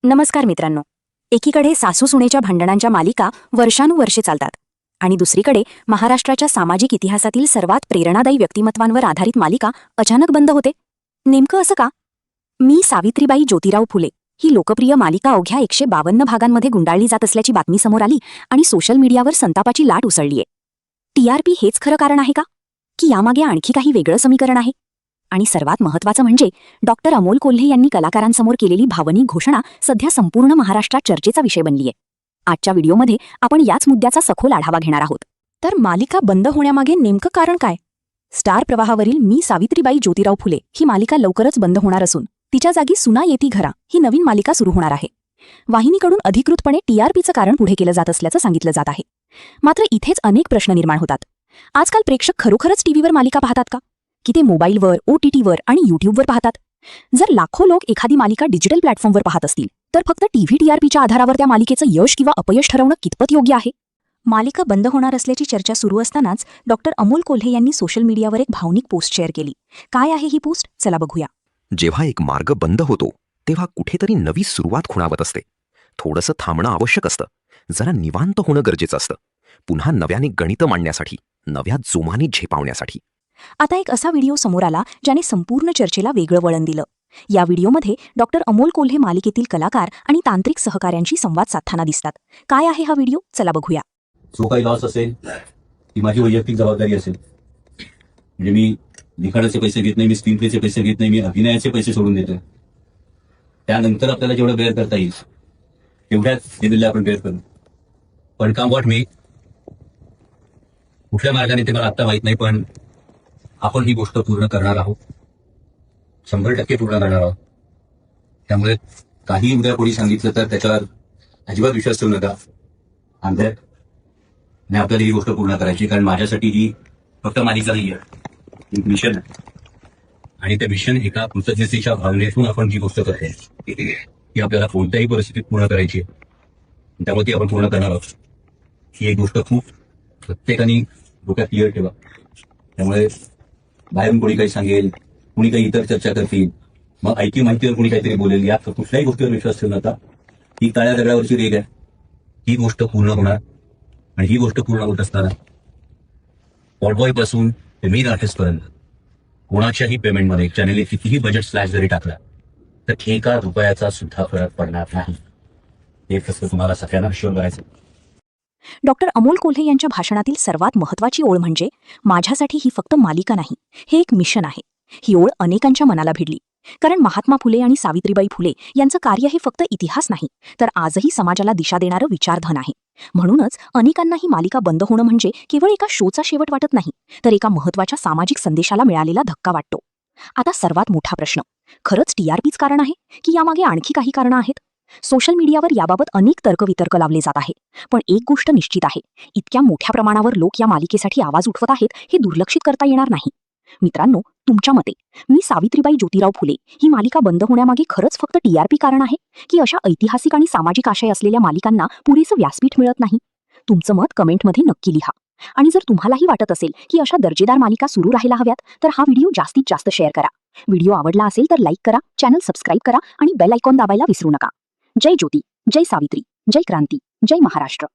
नमस्कार मित्रांनो. एकीकडे सासू सुनेच्या भांडणांच्या मालिका वर्षानुवर्षे चालतात आणि दुसरीकडे महाराष्ट्राच्या सामाजिक इतिहासातील सर्वात प्रेरणादायी व्यक्तिमत्वांवर आधारित मालिका अचानक बंद होते. नेमकं असं का? मी सावित्रीबाई ज्योतिराव फुले ही लोकप्रिय मालिका अवघ्या 152 भागांमध्ये गुंडाळली जात असल्याची बातमी समोर आली आणि सोशल मीडियावर संतापाची लाट उसळलीये. टीआरपी हेच खरं कारण आहे का, की यामागे आणखी काही वेगळं समीकरण आहे? आणि सर्वात महत्त्वाचं म्हणजे डॉक्टर अमोल कोल्हे यांनी कलाकारांसमोर केलेली भावनिक घोषणा सध्या संपूर्ण महाराष्ट्रात चर्चेचा विषय बनलीय. आजच्या व्हिडिओमध्ये आपण याच मुद्द्याचा सखोल आढावा घेणार आहोत. तर मालिका बंद होण्यामागे नेमकं कारण काय? स्टार प्रवाहावरील मी सावित्रीबाई ज्योतिराव फुले ही मालिका लवकरच बंद होणार असून तिच्या जागी सुना येती घरा ही नवीन मालिका सुरू होणार आहे. वाहिनीकडून अधिकृतपणे टीआरपीचं कारण पुढे केलं जात असल्याचं सांगितलं जात आहे. मात्र इथेच अनेक प्रश्न निर्माण होतात. आजकाल प्रेक्षक खरोखरच टीव्हीवर मालिका पाहतात का, की ते मोबाईलवर, OTTवर आणि यूट्यूबवर पाहतात? जर लाखो लोक एखादी मालिका डिजिटल प्लॅटफॉर्मवर पाहत असतील तर फक्त टीव्ही टीआरपीच्या आधारावर त्या मालिकेचं यश किंवा अपयश ठरवणं कितपत योग्य आहे? मालिका बंद होणार असल्याची चर्चा सुरू असतानाच डॉक्टर अमोल कोल्हे यांनी सोशल मीडियावर एक भावनिक पोस्ट शेअर केली. काय आहे ही पोस्ट? चला बघूया. जेव्हा एक मार्ग बंद होतो तेव्हा कुठेतरी नवी सुरुवात खुणावत असते. थोडंसं थांबणं आवश्यक असतं, जरा निवांत होणं गरजेचं असतं, पुन्हा नव्याने गणितं मांडण्यासाठी, नव्या जोमाने झेपावण्यासाठी. आता एक असा व्हिडिओ समोर आला ज्याने संपूर्ण चर्चेला वेगळं वळण दिलं. या व्हिडिओमध्ये डॉक्टर अमोल कोल्हे मालिकेतील कलाकार आणि तांत्रिक सहकाऱ्यांशी संवाद साधताना दिसतात. काय आहे हा व्हिडिओ? चला बघूया. जो काही लॉस असेल ती माझी वैयक्तिक जबाबदारी असेल. म्हणजे मी लिखाणाचे पैसे घेत नाही, मी स्क्रीन प्लेचे पैसे घेत नाही, मी अभिनयाचे पैसे सोडून देतोय. त्यानंतर आपल्याला जेवढं बेअर करता येईल तेवढ्याच लेवलला आपण बेअर करू. पण काम वॉट मी कुठल्या मार्गाने ते मला आत्ता माहित नाही, पण आपण ही गोष्ट पूर्ण करणार आहोत, 100% पूर्ण करणार आहोत. त्यामुळे काही उद्या कोणी सांगितलं तर त्याच्यावर अजिबात विश्वास ठेवू नका. अंधेर आणि आपल्याला ही गोष्ट पूर्ण करायची, कारण माझ्यासाठी ही फक्त मालिका नाही आहे, एक मिशन आहे. आणि ते मिशन एका कृतज्ञतेच्या भावनेतून आपण जी गोष्ट करतोय ती आपल्याला कोणत्याही परिस्थितीत पूर्ण करायची आहे. त्यामुळे ती आपण पूर्ण करणार आहोत. ही एक गोष्ट खूप प्रत्येकाने डोक्यात क्लिअर ठेवा. त्यामुळे बाहेरून कोणी काही सांगेल, कुणी काही इतर चर्चा करतील, मग ऐकी माहितीवर कोणी काहीतरी बोलेल, या कुठल्याही गोष्टीवर विश्वास ठेवू नका. ही काळ्या दगडावरची रेग आहे. ही गोष्ट पूर्ण होणार आणि ही गोष्ट पूर्ण होत असताना पॉडबॉय पासून ते मेन आर्टिस्ट पर्यंत कोणाच्याही पेमेंटमध्ये चॅनेलने कितीही बजेट स्लॅश जरी टाकला तर 1 रुपयाचा सुद्धा फरक पडणार नाही. हे फक्त तुम्हाला सगळ्यांना शुअर करायचं. डॉक्टर अमोल कोल्हे यांच्या भाषणातील सर्वात महत्त्वाची ओळ म्हणजे माझ्यासाठी ही फक्त मालिका नाही, हे एक मिशन आहे. ही ओळ अनेकांच्या मनाला भिडली, कारण महात्मा फुले आणि सावित्रीबाई फुले यांचं कार्य हे फक्त इतिहास नाही, तर आजही समाजाला दिशा देणारं विचारधन आहे. म्हणूनच अनेकांना ही मालिका बंद होणं म्हणजे केवळ एका शोचा शेवट वाटत नाही, तर एका महत्त्वाच्या सामाजिक संदेशाला मिळालेला धक्का वाटतो. आता सर्वात मोठा प्रश्न, खरंच टीआरपीच कारण आहे, की यामागे आणखी काही कारणं आहेत? सोशल मीडियावर याबाबत अनेक तर्कवितर्क लावले जात आहे. पण एक गोष्ट निश्चित आहे, इतक्या मोठ्या प्रमाणावर लोक या मालिकेसाठी आवाज उठवत आहेत हे दुर्लक्षित करता येणार नाही. मित्रांनो, तुमच्या मते मी सावित्रीबाई ज्योतिराव फुले ही मालिका बंद होण्यामागे खरंच फक्त टीआरपी कारण आहे, की अशा ऐतिहासिक आणि सामाजिक आशय असलेल्या मालिकांना पुरेसं व्यासपीठ मिळत नाही? तुमचं मत कमेंटमध्ये नक्की लिहा. आणि जर तुम्हालाही वाटत असेल की अशा दर्जेदार मालिका सुरू राहायला हव्यात तर हा व्हिडिओ जास्तीत जास्त शेअर करा. व्हिडिओ आवडला असेल तर लाईक करा, चॅनल सबस्क्राईब करा आणि बेल आयकॉन दाबायला विसरू नका. जय ज्योती, जय सावित्री, जय क्रांती, जय महाराष्ट्र.